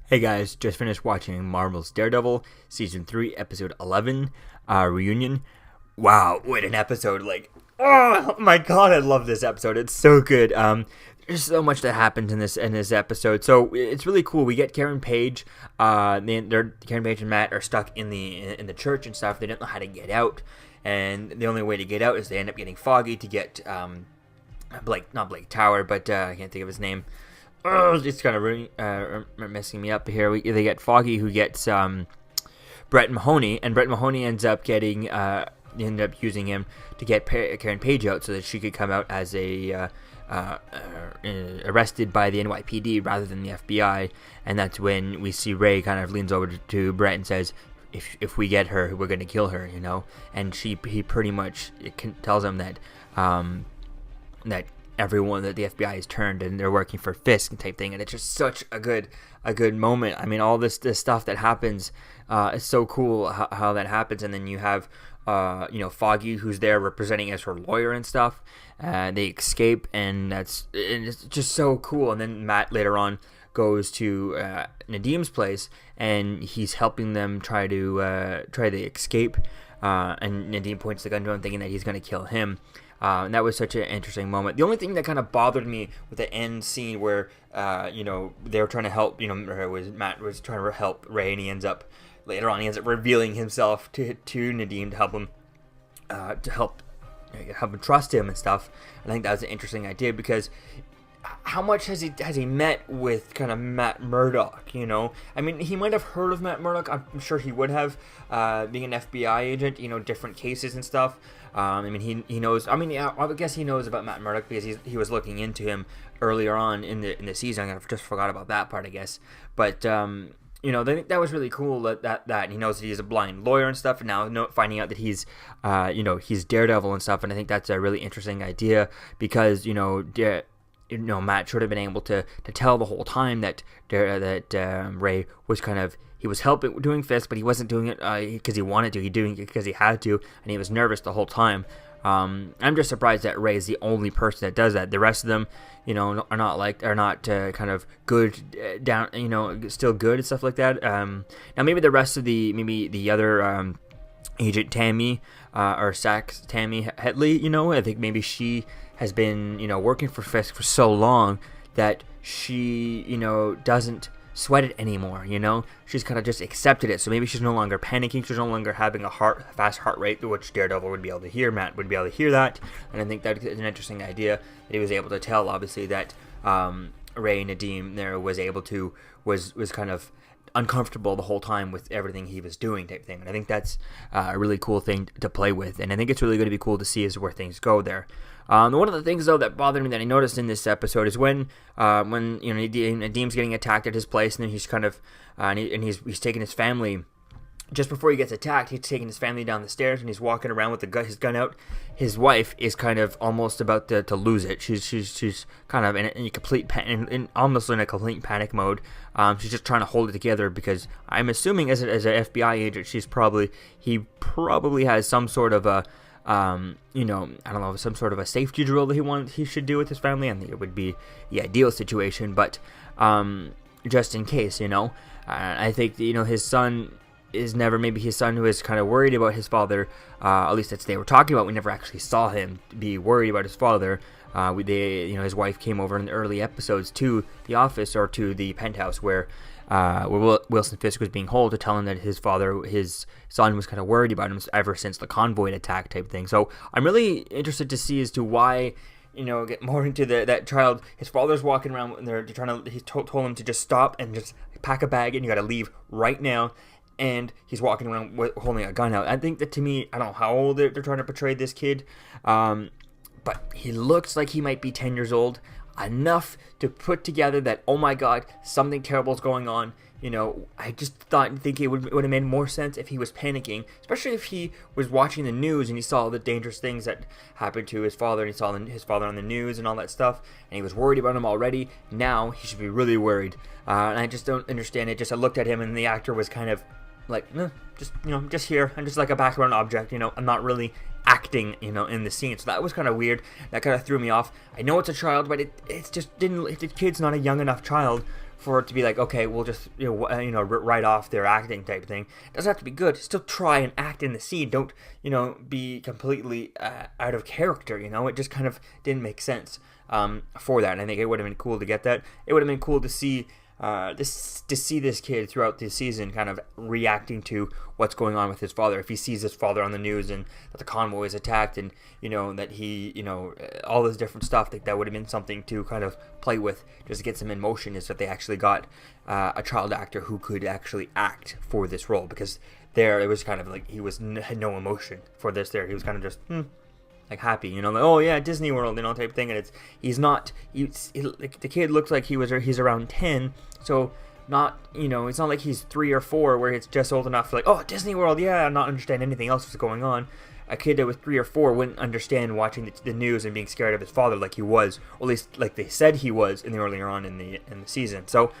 Hey guys, just finished watching Marvel's Daredevil Season 3, Episode 11, Reunion. Wow, what an episode. Oh my god, I love this episode. It's so good. There's so much that happens in this episode. So it's really cool. We get Karen Page. Karen Page and Matt are stuck in the church and stuff. They don't know how to get out. And the only way to get out is they end up getting Foggy to get, not Blake Tower, but I can't think of his name. It's kind of messing me up here. They get Foggy, who gets Brett Mahoney, and Brett Mahoney ends up using him to get Karen Page out so that she could come out as arrested by the NYPD rather than the FBI. And that's when we see Ray kind of leans over to Brett and says, if we get her, we're going to kill her, And he pretty much tells him that everyone that the FBI has turned and they're working for Fisk and type thing, and it's just such a good moment. I mean, all this stuff that happens is so cool how that happens, and then you have Foggy, who's there representing as her lawyer and stuff. They escape, and it's just so cool. And then Matt later on goes to Nadim's place, and he's helping them try to escape. And Nadim points the gun to him, thinking that he's going to kill him. And that was such an interesting moment. The only thing that kind of bothered me with the end scene where, they were trying to help, Matt was trying to help Ray, and he ends up revealing himself to Nadim to help him, trust him and stuff. I think that was an interesting idea, because how much has he met with kind of Matt Murdock, I mean, he might have heard of Matt Murdock. I'm sure he would have, being an FBI agent, different cases and stuff. I mean, he knows. I mean, yeah, I guess he knows about Matt Murdock because he was looking into him earlier on in the season. I just forgot about that part, I guess. But that was really cool. That and he knows that he's a blind lawyer and stuff. And now finding out that he's Daredevil and stuff. And I think that's a really interesting idea, because Matt should have been able to tell the whole time that Ray was he was helping doing Fisk, but he wasn't doing it because he wanted to. He doing it because he had to, and he was nervous the whole time. I'm just surprised that Ray is the only person that does that. The rest of them, are not kind of good down, still good and stuff like that. Now maybe the rest of the other Agent Tammy or Sax Tammy Hetley, I think maybe she has been working for Fisk for so long that she doesn't sweat it anymore. She's kind of just accepted it, so maybe she's no longer panicking. She's no longer having a fast heart rate, which Daredevil would be able to hear. Matt would be able to hear that, and I think that's an interesting idea that he was able to tell. Obviously, that Ray Nadim there was kind of uncomfortable the whole time with everything he was doing, type thing. And I think that's a really cool thing to play with, and I think it's really going to be cool to see is where things go there. One of the things though that bothered me that I noticed in this episode is when Nadim's getting attacked at his place, and then he's kind of he's taking his family. Just before he gets attacked, he's taking his family down the stairs, and he's walking around with his gun out. His wife is kind of almost about to lose it. She's kind of in a complete almost in a complete panic mode. She's just trying to hold it together, because I'm assuming as an FBI agent, he probably has some sort of a I don't know, some sort of a safety drill that he should do with his family. I think it would be the ideal situation, but just in case, I think his son is never, maybe his son who is kind of worried about his father, at least that's what they were talking about. We never actually saw him be worried about his father. His wife came over in the early episodes to the office, or to the penthouse where Wilson Fisk was being held, to tell him that his son was kind of worried about him ever since the convoy attack type thing. So I'm really interested to see as to why, get more into that child. His father's walking around, and he told him to just stop and just pack a bag, and you got to leave right now. And he's walking around holding a gun out. I think that, to me, I don't know how old they're trying to portray this kid, but he looks like he might be 10 years old, enough to put together that, oh my god, something terrible is going on. I just think it would have made more sense if he was panicking, especially if he was watching the news and he saw the dangerous things that happened to his father, and he saw his father on the news and all that stuff, and he was worried about him already. Now he should be really worried, and I just don't understand it. I looked at him, and the actor was kind of like, just here. I'm just like a background object. I'm not really acting, in the scene. So that was kind of weird. That kind of threw me off. I know it's a child, but it just didn't. The kid's not a young enough child for it to be like, okay, we'll just write off their acting type thing. It doesn't have to be good. Still try and act in the scene. Don't be completely out of character. It just kind of didn't make sense for that. And I think it would have been cool to get that. It would have been cool to see this kid throughout the season kind of reacting to what's going on with his father. If he sees his father on the news and that the convoy is attacked, and that he all this different stuff, that would have been something to kind of play with, just to get some emotion, is that they actually got a child actor who could actually act for this role, because there it was kind of like he had no emotion for this. There he was kind of just like happy, like, oh yeah, Disney World, type thing. And the kid looks like he's around 10, so not, it's not like he's 3 or 4 where it's just old enough, like, oh, Disney World, yeah, not understand anything else that's going on. A kid that was 3 or 4 wouldn't understand watching the news and being scared of his father like he was, or at least like they said he was earlier on in the season. So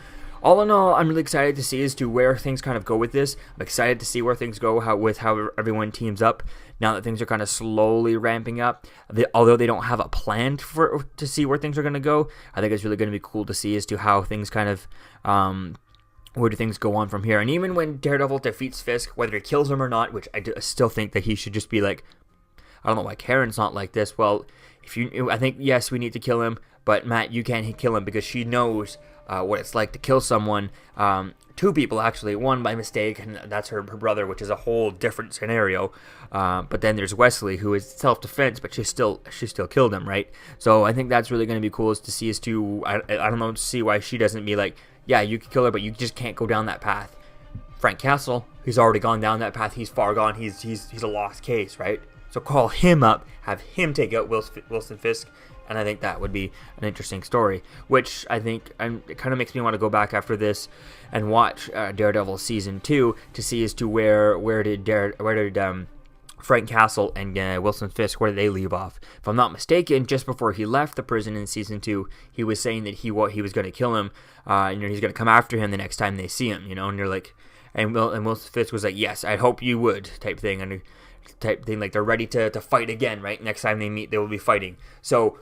all in all, I'm really excited to see as to where things kind of go with this. I'm excited to see where things go with how everyone teams up now that things are kind of slowly ramping up. Although they don't have a plan to see where things are going to go, I think it's really going to be cool to see as to how things kind of where do things go on from here. And even when Daredevil defeats Fisk, whether he kills him or not, which I still think that he should just be like, I don't know why Karen's not like this. Well, I think, yes, we need to kill him, but Matt, you can't kill him because she knows what it's like to kill someone. 2 people, actually. One by mistake, and that's her brother, which is a whole different scenario. But then there's Wesley, who is self-defense, but she still killed him, right? So I think that's really going to be cool to see as to, I don't know, to see why she doesn't be like, yeah, you can kill her, but you just can't go down that path. Frank Castle, he's already gone down that path. He's far gone. He's a lost case, right? So call him up, have him take out Wilson Fisk, and I think that would be an interesting story, which I think it kind of makes me want to go back after this and watch Daredevil season 2 to see as to where did Frank Castle and Wilson Fisk, where did they leave off? If I'm not mistaken, just before he left the prison in season 2, he was saying that he was going to kill him. He's going to come after him the next time they see him. And you're like, and Wilson Fisk was like, yes, I hope you would, type thing, like they're ready to fight again, right? Next time they meet, they will be fighting. So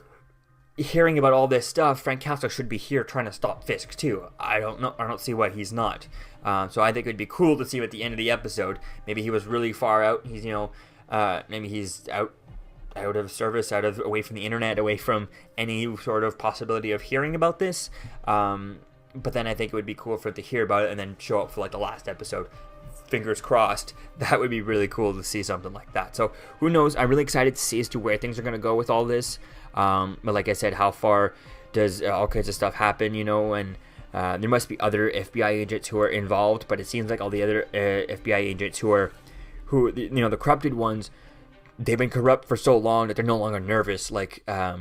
hearing about all this stuff, Frank Castle should be here trying to stop Fisk too. I don't see why he's not. So I think it would be cool to see him at the end of the episode. Maybe he was really far out. He's maybe he's out of service, away from the internet, away from any sort of possibility of hearing about this. But then I think it would be cool for him to hear about it and then show up for like the last episode. Fingers crossed. That would be really cool to see something like that. So who knows? I'm really excited to see as to where things are going to go with all this. But like I said, how far does all kinds of stuff happen, and there must be other FBI agents who are involved, but it seems like all the other FBI agents who the corrupted ones, they've been corrupt for so long that they're no longer nervous like a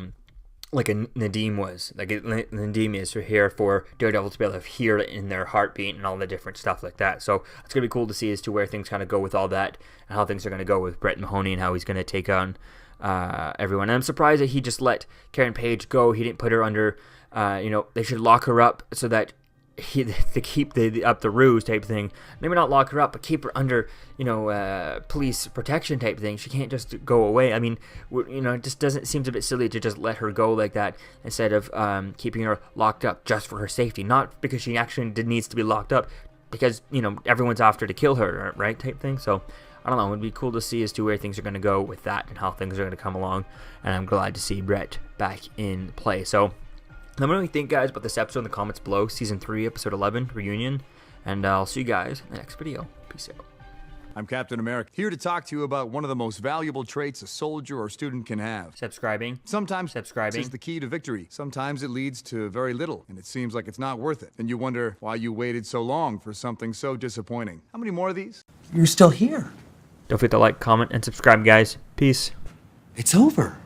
Nadim was. Like Nadim is here for Daredevil to be able to hear it in their heartbeat and all the different stuff like that. So it's going to be cool to see as to where things kind of go with all that and how things are going to go with Brett Mahoney and how he's going to take on everyone. And I'm surprised that he just let Karen Page go. He didn't put her under, they should lock her up so that to keep up the ruse type thing. Maybe not lock her up, but keep her under, police protection type thing. She can't just go away. I mean, it just seems a bit silly to just let her go like that instead of keeping her locked up just for her safety. Not because she actually needs to be locked up, because, everyone's after to kill her, right, type thing. So I don't know. It would be cool to see as to where things are going to go with that and how things are going to come along. And I'm glad to see Brett back in play. So let me know what you think, guys, about this episode in the comments below. Season 3, Episode 11, Reunion. And I'll see you guys in the next video. Peace out. I'm Captain America, here to talk to you about one of the most valuable traits a soldier or student can have. Subscribing. Sometimes subscribing is the key to victory. Sometimes it leads to very little, and it seems like it's not worth it. And you wonder why you waited so long for something so disappointing. How many more of these? You're still here. Don't forget to like, comment, and subscribe, guys. Peace. It's over.